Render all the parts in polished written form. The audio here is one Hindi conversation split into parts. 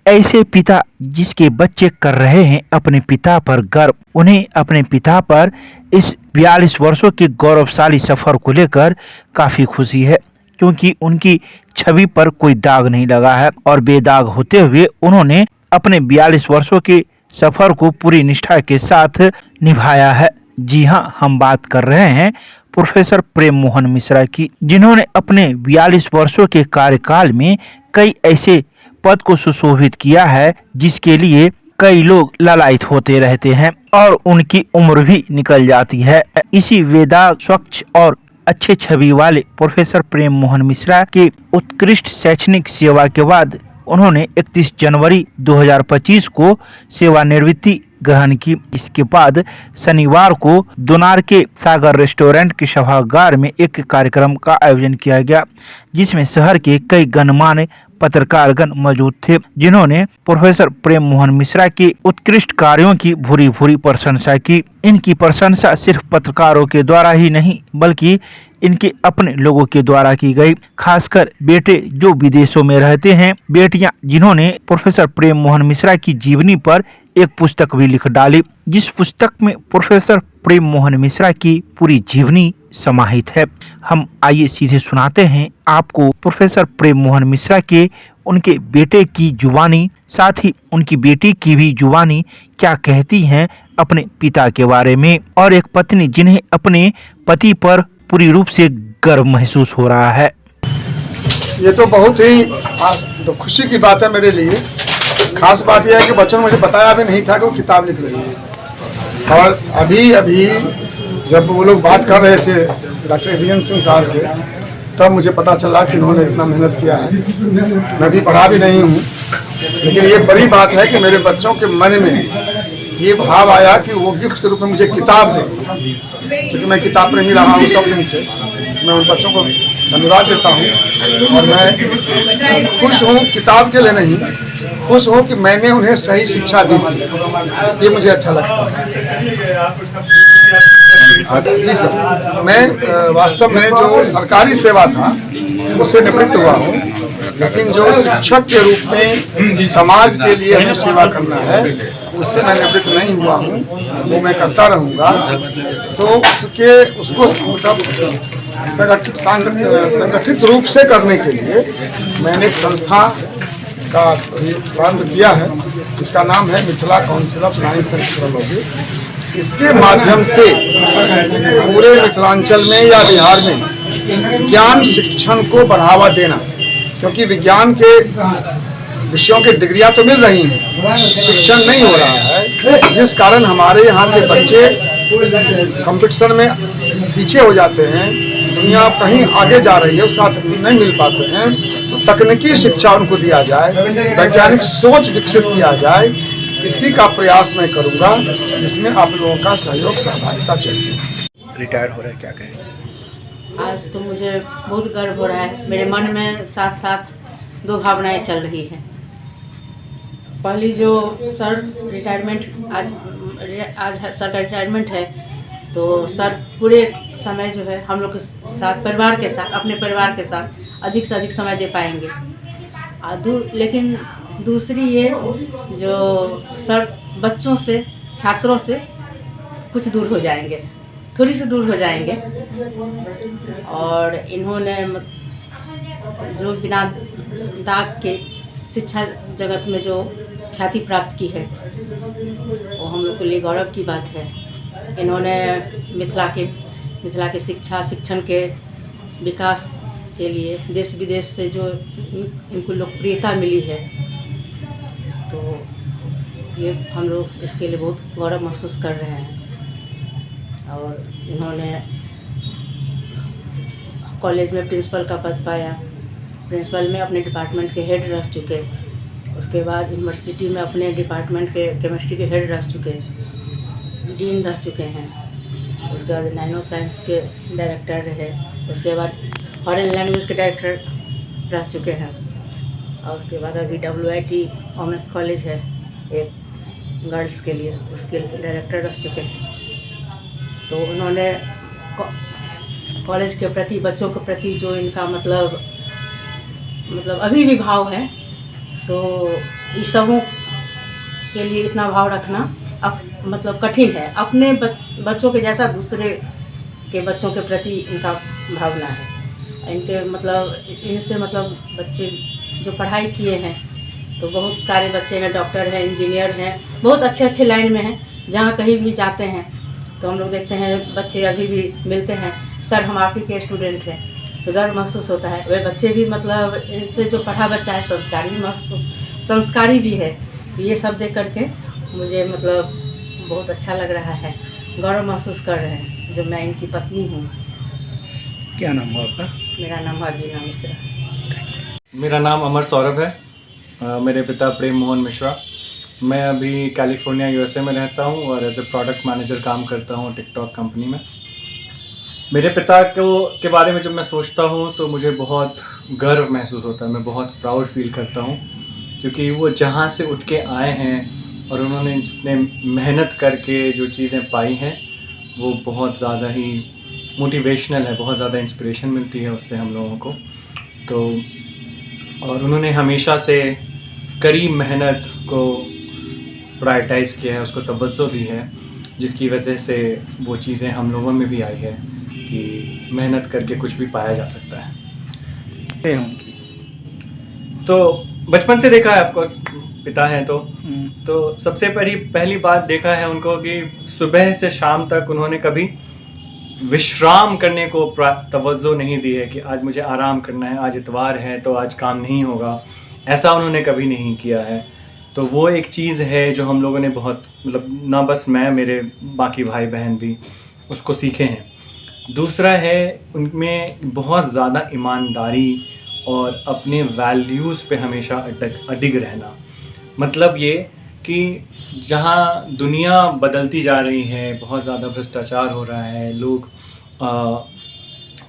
ऐसे पिता जिसके बच्चे कर रहे हैं अपने पिता पर गर्व। उन्हें अपने पिता पर इस 42 वर्षों के गौरवशाली सफर को लेकर काफी खुशी है, क्योंकि उनकी छवि पर कोई दाग नहीं लगा है और बेदाग होते हुए उन्होंने अपने 42 वर्षों के सफर को पूरी निष्ठा के साथ निभाया है। जी हाँ, हम बात कर रहे हैं प्रोफेसर प्रेम मोहन मिश्रा की, जिन्होंने अपने 42 वर्षों के कार्यकाल में कई ऐसे पद को सुशोभित किया है जिसके लिए कई लोग लालायित होते रहते हैं और उनकी उम्र भी निकल जाती है। इसी वेदाग स्वच्छ और अच्छे छवि वाले प्रोफेसर प्रेम मोहन मिश्रा के उत्कृष्ट शैक्षणिक सेवा के बाद उन्होंने 31 जनवरी 2025 को सेवानिवृत्ति ग्रहण की। इसके बाद शनिवार को दोनार के सागर रेस्टोरेंट के सभागार में एक कार्यक्रम का आयोजन किया गया, जिसमें शहर के कई गणमान्य पत्रकारगण मौजूद थे, जिन्होंने प्रोफेसर प्रेम मोहन मिश्रा के उत्कृष्ट कार्यों की भूरी भूरी प्रशंसा की। इनकी प्रशंसा सिर्फ पत्रकारों के द्वारा ही नहीं बल्कि इनके अपने लोगों के द्वारा की गई, खासकर बेटे जो विदेशों में रहते हैं, बेटियां जिन्होंने प्रोफेसर प्रेम मोहन मिश्रा की जीवनी पर एक पुस्तक भी लिख डाली, जिस पुस्तक में प्रोफेसर प्रेम मोहन मिश्रा की पूरी जीवनी समाहित है। हम आइए सीधे सुनाते हैं आपको प्रोफेसर प्रेम मोहन मिश्रा के उनके बेटे की जुबानी, साथ ही उनकी बेटी की भी जुबानी क्या कहती हैं अपने पिता के बारे में, और एक पत्नी जिन्हें अपने पति पर पूरी रूप से गर्व महसूस हो रहा है। ये तो बहुत ही तो खुशी की बात है मेरे लिए। खास बात यह है कि बच्चों ने मुझे बताया भी नहीं था कि वो किताब लिख रही है, और अभी अभी जब वो लोग बात कर रहे थे डॉक्टर एलियन सिंह साहब से, तब मुझे पता चला कि उन्होंने इतना मेहनत किया है। मैं भी पढ़ा भी नहीं हूँ, लेकिन ये बड़ी बात है कि मेरे बच्चों के मन में ये भाव आया कि वो गिफ्ट के रूप में मुझे किताब दें, क्योंकि मैं किताब प्रेमी रहा हूँ सब दिन से। मैं उन बच्चों को धन्यवाद देता हूँ और मैं खुश हूँ, किताब के लिए नहीं, खुश हूँ कि मैंने उन्हें सही शिक्षा दी थी। ये मुझे अच्छा लगता है। जी सर, मैं वास्तव में जो सरकारी सेवा था उससे निवृत्त हुआ हूँ, लेकिन जो शिक्षक के रूप में समाज के लिए हमें सेवा करना है उससे मैं निवृत्त नहीं हुआ हूँ, वो मैं करता रहूँगा। तो उसको मतलब संगठित रूप से करने के लिए मैंने एक संस्था का प्रारंभ किया है, जिसका नाम है Mithila council of science and technology. इसके माध्यम से पूरे मिथिलांचल में या बिहार में विज्ञान शिक्षण को बढ़ावा देना, क्योंकि विज्ञान के विषयों की डिग्रियां तो मिल रही हैं, शिक्षण नहीं हो रहा है, जिस कारण हमारे यहाँ के बच्चे कंपटीशन में पीछे हो जाते हैं। दुनिया कहीं आगे जा रही है, उस साथ नहीं मिल पाते हैं। तो तकनीकी शिक्षा उनको दिया जाए, वैज्ञानिक सोच विकसित किया जाए, इसी का प्रयास मैं करूँगा, जिसमें आप लोगों का सहयोग सहभागिता चाहिए। रिटायर हो रहे क्या कहें? आज तो मुझे बहुत गर्व हो रहा है। मेरे मन में साथ साथ दो भावनाएं चल रही हैं। पहली जो सर रिटायरमेंट, आज सर का रिटायरमेंट है, तो सर पूरे समय जो है हम लोग के साथ, परिवार के साथ, अपने परिवार के साथ अधिक से अधिक समय दे पाएंगे। लेकिन दूसरी ये जो सर बच्चों से, छात्रों से कुछ दूर हो जाएंगे, थोड़ी सी दूर हो जाएंगे, और इन्होंने जो बिना दाग के शिक्षा जगत में जो ख्याति प्राप्त की है, वो हम लोग के लिए गौरव की बात है। इन्होंने मिथिला के शिक्षण के विकास के लिए देश विदेश से जो इनको लोकप्रियता मिली है, तो ये हम लोग इसके लिए बहुत गौरव महसूस कर रहे हैं। और इन्होंने कॉलेज में प्रिंसिपल का पद पाया, प्रिंसिपल में अपने डिपार्टमेंट के हेड रह चुके, उसके बाद यूनिवर्सिटी में अपने डिपार्टमेंट के केमिस्ट्री के हेड रह चुके, डीन रह चुके हैं, उसके बाद नैनो साइंस के डायरेक्टर रहे, उसके बाद फॉरेन लैंग्वेज के डायरेक्टर रह चुके हैं, और उसके बाद अभी WIT वोमेंस कॉलेज है एक गर्ल्स के लिए, उसके डायरेक्टर रह चुके हैं। तो उन्होंने कॉलेज के प्रति, बच्चों के प्रति जो इनका मतलब अभी भी भाव है, सो ये सबों के लिए इतना भाव रखना अब मतलब कठिन है। अपने बच्चों के जैसा दूसरे के बच्चों के प्रति इनका भावना है। इनके मतलब इनसे मतलब बच्चे जो पढ़ाई किए हैं तो बहुत सारे बच्चे हैं, डॉक्टर हैं, इंजीनियर हैं, बहुत अच्छे अच्छे लाइन में हैं। जहाँ कहीं भी जाते हैं तो हम लोग देखते हैं बच्चे अभी भी मिलते हैं, सर हम आप ही के स्टूडेंट हैं, तो गर्व महसूस होता है। वे बच्चे भी मतलब इनसे जो पढ़ा बच्चा है संस्कारी भी है। ये सब देख करके मुझे मतलब बहुत अच्छा लग रहा है, गौरव महसूस कर रहे हैं जो मैं इनकी पत्नी हूँ। क्या नाम हुआ आपका? मेरा नाम है बीना मिश्रा। मेरा नाम अमर सौरभ है। मेरे पिता प्रेम मोहन मिश्रा। मैं अभी कैलिफोर्निया यूएसए में रहता हूँ और एज ए प्रोडक्ट मैनेजर काम करता हूँ टिकटॉक कंपनी में। मेरे पिता के बारे में जब मैं सोचता हूँ तो मुझे बहुत गर्व महसूस होता है, मैं बहुत प्राउड फील करता हूँ, क्योंकि वो जहाँ से उठ के आए हैं और उन्होंने जितने मेहनत करके जो चीज़ें पाई हैं वो बहुत ज़्यादा ही मोटिवेशनल है, बहुत ज़्यादा इंस्पिरेशन मिलती है उससे हम लोगों को। तो और उन्होंने हमेशा से कड़ी मेहनत को प्रायोरिटाइज़ किया है, उसको तवज्जो दी है, जिसकी वजह से वो चीज़ें हम लोगों में भी आई है कि मेहनत करके कुछ भी पाया जा सकता है। उनकी तो बचपन से देखा है, ऑफ कोर्स पिता हैं तो सबसे पहली बात देखा है उनको कि सुबह से शाम तक उन्होंने कभी विश्राम करने को तवज्जो नहीं दी है कि आज मुझे आराम करना है, आज इतवार है तो आज काम नहीं होगा, ऐसा उन्होंने कभी नहीं किया है। तो वो एक चीज़ है जो हम लोगों ने बहुत मतलब ना बस मैं, मेरे बाकी भाई बहन भी उसको सीखे हैं। दूसरा है उनमें बहुत ज़्यादा ईमानदारी और अपने वैल्यूज़ पे हमेशा अडिग रहना। मतलब ये कि जहाँ दुनिया बदलती जा रही है, बहुत ज़्यादा भ्रष्टाचार हो रहा है, लोग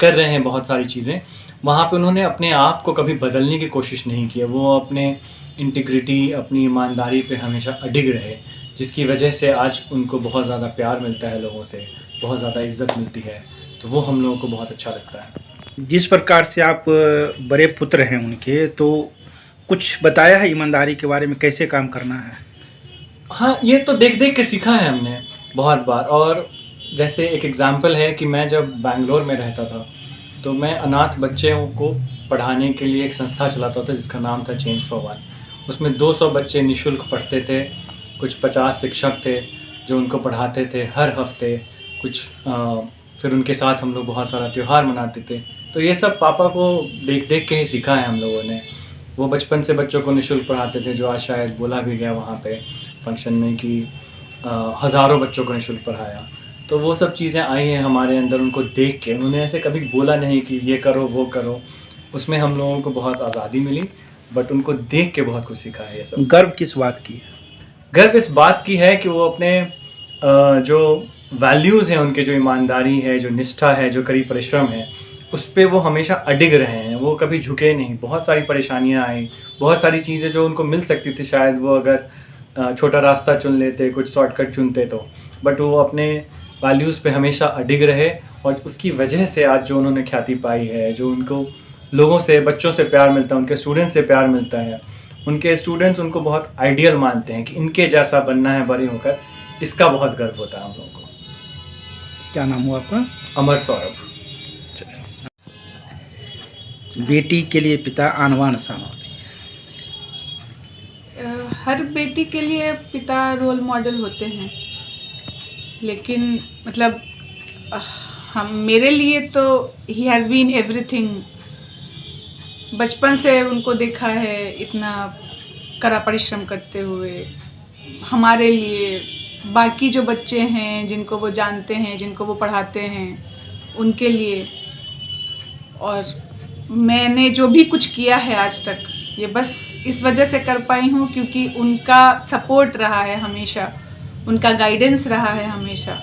कर रहे हैं बहुत सारी चीज़ें, वहाँ पे उन्होंने अपने आप को कभी बदलने की कोशिश नहीं की है। वो अपने इंटीग्रिटी, अपनी ईमानदारी पे हमेशा अडिग रहे, जिसकी वजह से आज उनको बहुत ज़्यादा प्यार मिलता है, लोगों से बहुत ज़्यादा इज्जत मिलती है। तो वो हम लोगों को बहुत अच्छा लगता है। जिस प्रकार से आप बड़े पुत्र हैं उनके, तो कुछ बताया है ईमानदारी के बारे में, कैसे काम करना है? हाँ, ये तो देख देख के सीखा है हमने बहुत बार। और जैसे एक एग्ज़ाम्पल है कि मैं जब बैंगलोर में रहता था तो मैं अनाथ बच्चों को पढ़ाने के लिए एक संस्था चलाता था जिसका नाम था चेंज फॉर वन। उसमें 200 बच्चे निःशुल्क पढ़ते थे, कुछ 50 शिक्षक थे जो उनको पढ़ाते थे हर हफ्ते कुछ। फिर उनके साथ हम लोग बहुत सारा त्यौहार मनाते थे। तो ये सब पापा को देख देख के ही सीखा है हम लोगों ने। वो बचपन से बच्चों को निःशुल्क पढ़ाते थे, जो आज शायद बोला भी गया वहाँ पे फंक्शन में कि हज़ारों बच्चों को निःशुल्क पढ़ाया। तो वो सब चीज़ें आई हैं हमारे अंदर उनको देख के। उन्होंने ऐसे कभी बोला नहीं कि ये करो वो करो, उसमें हम लोगों को बहुत आज़ादी मिली, बट उनको देख के बहुत कुछ सीखा है। ये सब गर्व किस बात की है? गर्व इस बात की है कि वो अपने जो वैल्यूज़ हैं उनके, जो ईमानदारी है, जो निष्ठा है, जो कड़ी परिश्रम है, उस पर वो हमेशा अडिग रहे हैं। वो कभी झुके नहीं। बहुत सारी परेशानियां आई, बहुत सारी चीज़ें जो उनको मिल सकती थी, शायद वो अगर छोटा रास्ता चुन लेते, कुछ शॉर्टकट चुनते तो, बट वो अपने वैल्यूज़ पे हमेशा अडिग रहे। और उसकी वजह से आज जो उन्होंने ख्याति पाई है, जो उनको लोगों से, बच्चों से प्यार मिलता है, उनके स्टूडेंट्स से प्यार मिलता है, उनके स्टूडेंट्स उनको बहुत आइडियल मानते हैं कि इनके जैसा बनना है बड़े होकर, इसका बहुत गर्व होता है हम लोगों को। क्या नाम हुआ आपका? अमर सौरभ। बेटी के लिए पिता आनवान शान होते हर बेटी के लिए पिता रोल मॉडल होते हैं, लेकिन मतलब हम मेरे लिए तो ही हैज़ बीन एवरीथिंग। बचपन से उनको देखा है इतना कड़ा परिश्रम करते हुए हमारे लिए, बाकी जो बच्चे हैं जिनको वो जानते हैं, जिनको वो पढ़ाते हैं, उनके लिए। और मैंने जो भी कुछ किया है आज तक, ये बस इस वजह से कर पाई हूँ क्योंकि उनका सपोर्ट रहा है हमेशा, उनका गाइडेंस रहा है हमेशा।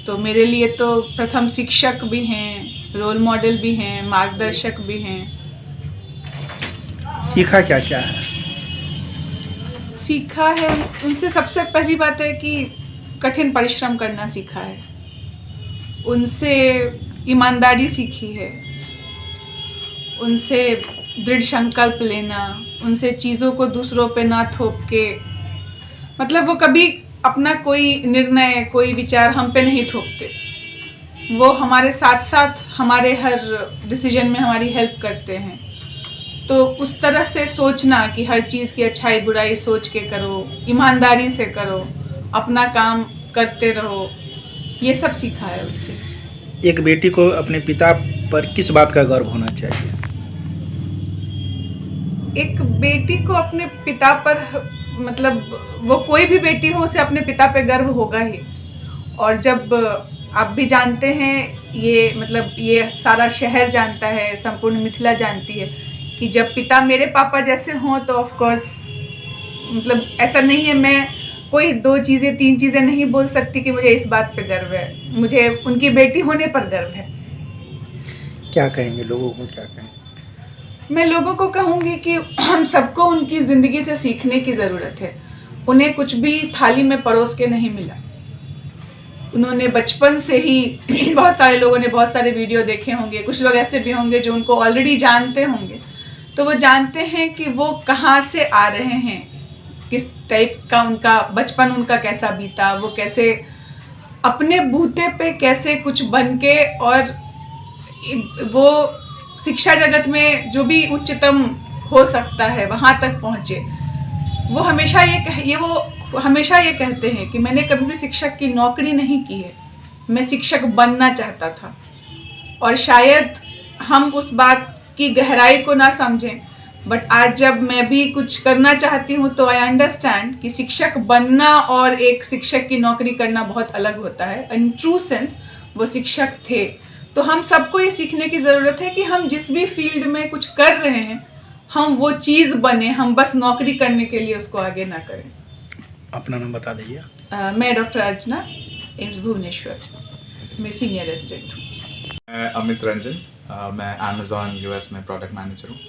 तो मेरे लिए तो प्रथम शिक्षक भी हैं, रोल मॉडल भी हैं, मार्गदर्शक भी हैं। सीखा क्या क्या है? सीखा है उनसे सबसे पहली बात है कि कठिन परिश्रम करना सीखा है, उनसे ईमानदारी सीखी है, उनसे दृढ़ संकल्प लेना, उनसे चीज़ों को दूसरों पे ना थोप के, मतलब वो कभी अपना कोई निर्णय, कोई विचार हम पे नहीं थोपते। वो हमारे साथ साथ हमारे हर डिसीजन में हमारी हेल्प करते हैं। तो उस तरह से सोचना कि हर चीज़ की अच्छाई बुराई सोच के करो, ईमानदारी से करो, अपना काम करते रहो, ये सब सीखा है उनसे। एक बेटी को अपने पिता पर किस बात का गर्व होना चाहिए? एक बेटी को अपने पिता पर, मतलब वो कोई भी बेटी हो, उसे अपने पिता पे गर्व होगा ही। और जब आप भी जानते हैं, ये मतलब ये सारा शहर जानता है, संपूर्ण मिथिला जानती है कि जब पिता मेरे पापा जैसे हों तो ऑफ कोर्स, मतलब ऐसा नहीं है, मैं कोई 2 चीज़ें 3 चीज़ें नहीं बोल सकती कि मुझे इस बात पे गर्व है। मुझे उनकी बेटी होने पर गर्व है। क्या कहेंगे लोगों को, क्या कहेंगे? मैं लोगों को कहूँगी कि हम सबको उनकी ज़िंदगी से सीखने की ज़रूरत है। उन्हें कुछ भी थाली में परोस के नहीं मिला। उन्होंने बचपन से ही बहुत सारे लोगों ने बहुत सारे वीडियो देखे होंगे, कुछ लोग ऐसे भी होंगे जो उनको ऑलरेडी जानते होंगे, तो वो जानते हैं कि वो कहाँ से आ रहे हैं, किस टाइप का उनका बचपन, उनका कैसा बीता, वो कैसे अपने बूते पे कैसे कुछ बन के, और वो शिक्षा जगत में जो भी उच्चतम हो सकता है वहाँ तक पहुँचे। वो हमेशा ये कहते हैं कि मैंने कभी भी शिक्षक की नौकरी नहीं की है, मैं शिक्षक बनना चाहता था। और शायद हम उस बात की गहराई को ना समझें, बट आज जब मैं भी कुछ करना चाहती हूँ तो आई अंडरस्टैंड कि शिक्षक बनना और एक शिक्षक की नौकरी करना बहुत अलग होता है। इन ट्रू सेंस वो शिक्षक थे। तो हम सबको ये सीखने की ज़रूरत है कि हम जिस भी फील्ड में कुछ कर रहे हैं, हम वो चीज़ बने, हम बस नौकरी करने के लिए उसको आगे ना करें। अपना नाम बता दीजिए। मैं डॉक्टर अर्चना, एम्स भुवनेश्वर में सीनियर रेजिडेंट हूँ। मैं अमित रंजन, मैं अमेज़ॉन यूएस में प्रोडक्ट मैनेजर हूँ।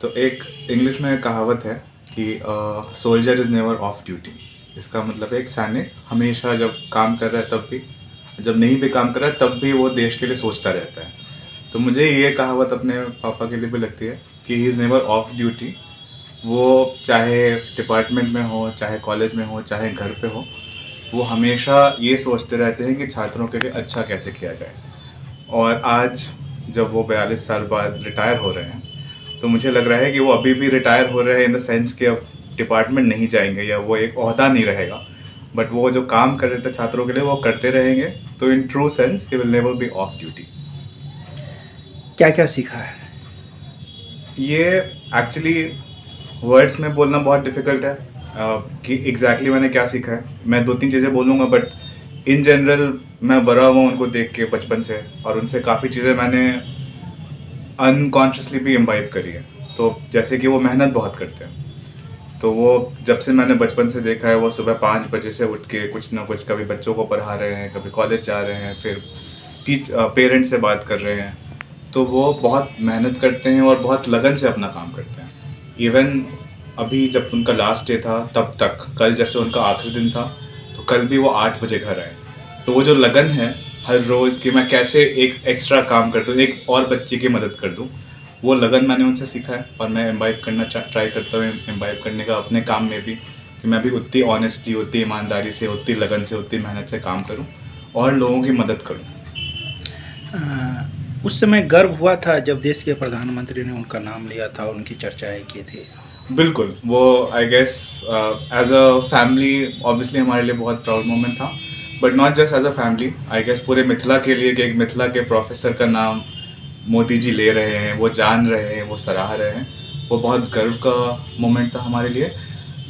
तो एक इंग्लिश में कहावत है कि soldier is never of duty. इसका मतलब एक सैनिक हमेशा जब काम कर रहा है तब भी, जब नहीं भी काम कर रहा है तब भी वो देश के लिए सोचता रहता है। तो मुझे ये कहावत अपने पापा के लिए भी लगती है कि he is never of duty. वो चाहे डिपार्टमेंट में हो, चाहे कॉलेज में हो, चाहे घर पे हो, वो हमेशा ये सोचते रहते हैं कि छात्रों के लिए अच्छा कैसे किया जाए। और आज जब वो 42 साल बाद रिटायर हो रहे हैं, तो मुझे लग रहा है कि वो अभी भी रिटायर हो रहे हैं इन द सेंस कि अब डिपार्टमेंट नहीं जाएंगे या वो एक ओहदा नहीं रहेगा, बट वो जो काम कर रहे थे छात्रों के लिए वो करते रहेंगे। तो in true sense he will never be of duty. क्या क्या सीखा है? ये एक्चुअली वर्ड्स में बोलना बहुत डिफ़िकल्ट है कि एग्जैक्टली मैंने क्या सीखा है। मैं 2-3 चीज़ें बोलूँगा, बट इन जनरल मैं बड़ा हुआ उनको देख के बचपन से, और उनसे काफ़ी चीज़ें मैंने अनकॉन्शियसली भी इम्बाइब करी है। तो जैसे कि वो मेहनत बहुत करते हैं, तो वो जब से मैंने बचपन से देखा है, वो सुबह 5 बजे से उठ के कुछ ना कुछ, कभी बच्चों को पढ़ा रहे हैं, कभी कॉलेज जा रहे हैं, फिर पेरेंट्स से बात कर रहे हैं। तो वो बहुत मेहनत करते हैं और बहुत लगन से अपना काम करते हैं। इवन अभी जब उनका लास्ट डे था तब तक, कल जैसे उनका आखिरी दिन था, तो कल भी वो 8 बजे घर आए। तो वो जो लगन है हर रोज़ कि मैं कैसे एक एक्स्ट्रा काम कर दूँ, एक और बच्चे की मदद कर दूँ, वो लगन मैंने उनसे सीखा है। और मैं इम्बाइब करना ट्राई करता हूँ, इम्बाइब करने का अपने काम में भी, कि मैं भी उतनी ऑनेस्टली, उतनी ईमानदारी से, उतनी लगन से, उतनी मेहनत से काम करूँ और लोगों की मदद करूँ। उस समय गर्व हुआ था जब देश के प्रधानमंत्री ने उनका नाम लिया था, उनकी चर्चाएं की थी। बिल्कुल, वो I guess as a family obviously हमारे लिए बहुत प्राउड मोमेंट था, but not just as a family, I guess पूरे मिथिला के लिए कि एक मिथिला के प्रोफेसर का नाम मोदी जी ले रहे हैं, वो जान रहे हैं, वो सराह रहे हैं, वो बहुत गर्व का मोमेंट था हमारे लिए।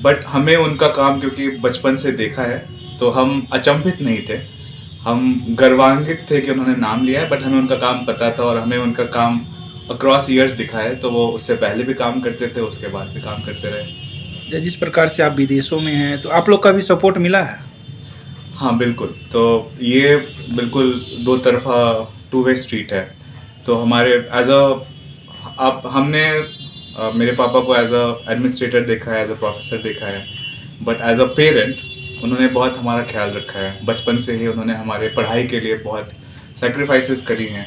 बट हमें उनका काम क्योंकि बचपन से देखा है, तो हम अचंभित नहीं थे, हम गर्वान्वित थे कि उन्होंने नाम लिया है। बट हमें उनका काम पता था और हमें उनका काम अक्रॉस ईयर्स दिखा है। तो वो उससे पहले भी काम करते थे, उसके बाद भी काम करते रहे। जिस प्रकार से आप विदेशों में हैं, तो आप लोग का भी सपोर्ट मिला है? हाँ बिल्कुल, तो ये बिल्कुल 2 तरफा 2 वे स्ट्रीट है। तो हमारे हमने मेरे पापा को एज अ एडमिनिस्ट्रेटर देखा है, एज अ प्रोफेसर देखा है, बट एज अ पेरेंट उन्होंने बहुत हमारा ख्याल रखा है। बचपन से ही उन्होंने हमारे पढ़ाई के लिए बहुत सैक्रिफाइसेस करी हैं।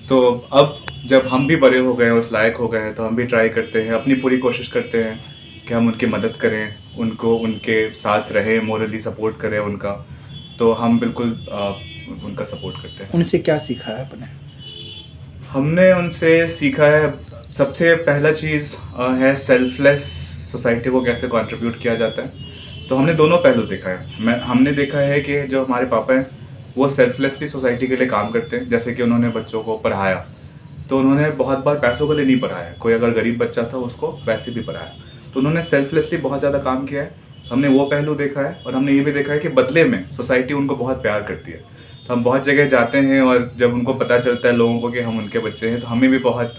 तो अब जब हम भी बड़े हो गए हैं, उस लायक हो गए हैं, तो हम भी ट्राई करते हैं, अपनी पूरी कोशिश करते हैं कि हम उनकी मदद करें, उनको उनके साथ रहें, मोरली सपोर्ट करें उनका। तो हम बिल्कुल उनका सपोर्ट करते हैं। उनसे क्या सीखा है आपने? हमने उनसे सीखा है, सबसे पहला चीज़ है सेल्फलेस सोसाइटी को कैसे कंट्रीब्यूट किया जाता है। तो हमने दोनों पहलू देखा है। हमने देखा है कि जो हमारे पापा हैं वो सेल्फलेसली सोसाइटी के लिए काम करते हैं। जैसे कि उन्होंने बच्चों को पढ़ाया, तो उन्होंने बहुत बार पैसों के लिए नहीं पढ़ाया, कोई अगर गरीब बच्चा था उसको वैसे भी पढ़ाया। तो उन्होंने सेल्फलेसली बहुत ज़्यादा काम किया है। हमने वो पहलू देखा है, और हमने ये भी देखा है कि बदले में सोसाइटी उनको बहुत प्यार करती है। तो हम बहुत जगह जाते हैं, और जब उनको पता चलता है लोगों को कि हम उनके बच्चे हैं, तो हमें भी बहुत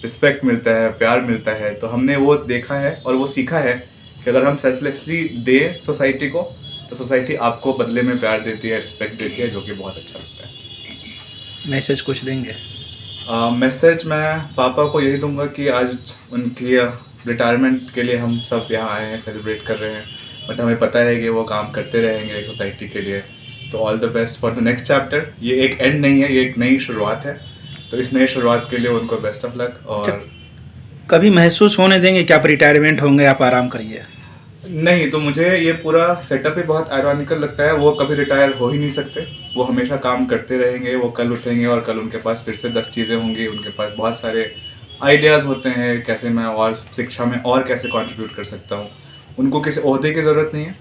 रिस्पेक्ट मिलता है, प्यार मिलता है। तो हमने वो देखा है और वो सीखा है कि अगर हम सेल्फलेसली दें सोसाइटी को, तो सोसाइटी आपको बदले में प्यार देती है, रिस्पेक्ट देती है, जो कि बहुत अच्छा लगता है। मैसेज कुछ देंगे? मैसेज मैं पापा को यही दूंगा कि आज उनकी रिटायरमेंट के लिए हम सब यहाँ आए हैं, सेलिब्रेट कर रहे हैं, बट हमें पता है कि वो काम करते रहेंगे सोसाइटी के लिए। तो all the best for the next chapter. ये एक एंड नहीं है, ये एक नई शुरुआत है। तो इस नई शुरुआत के लिए उनको बेस्ट ऑफ लक। और कभी महसूस होने देंगे कि आप रिटायरमेंट होंगे, आप आराम करिए? नहीं, तो मुझे ये पूरा सेटअप ही बहुत आयरॉनिकल लगता है। वो कभी रिटायर हो ही नहीं सकते, वो हमेशा काम करते रहेंगे। वो कल उठेंगे और कल उनके पास फिर से 10 चीज़ें होंगी, उनके पास बहुत सारे आइडियाज़ होते हैं कैसे मैं और शिक्षा में और कैसे कंट्रीब्यूट कर सकता हूँ। उनको किसी ओहदे की ज़रूरत नहीं है,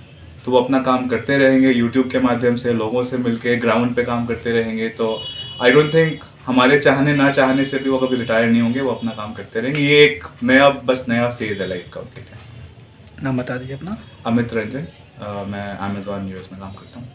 तो वो अपना काम करते रहेंगे, यूट्यूब के माध्यम से लोगों से मिलके ग्राउंड पे काम करते रहेंगे। तो आई डोंट थिंक हमारे चाहने ना चाहने से भी वो कभी रिटायर नहीं होंगे, वो अपना काम करते रहेंगे। ये एक नया फेज़ है लाइफ का उनके लिए। नाम बता दीजिए अपना। अमित रंजन, मैं अमेज़ॉन यूएस में काम करता हूँ।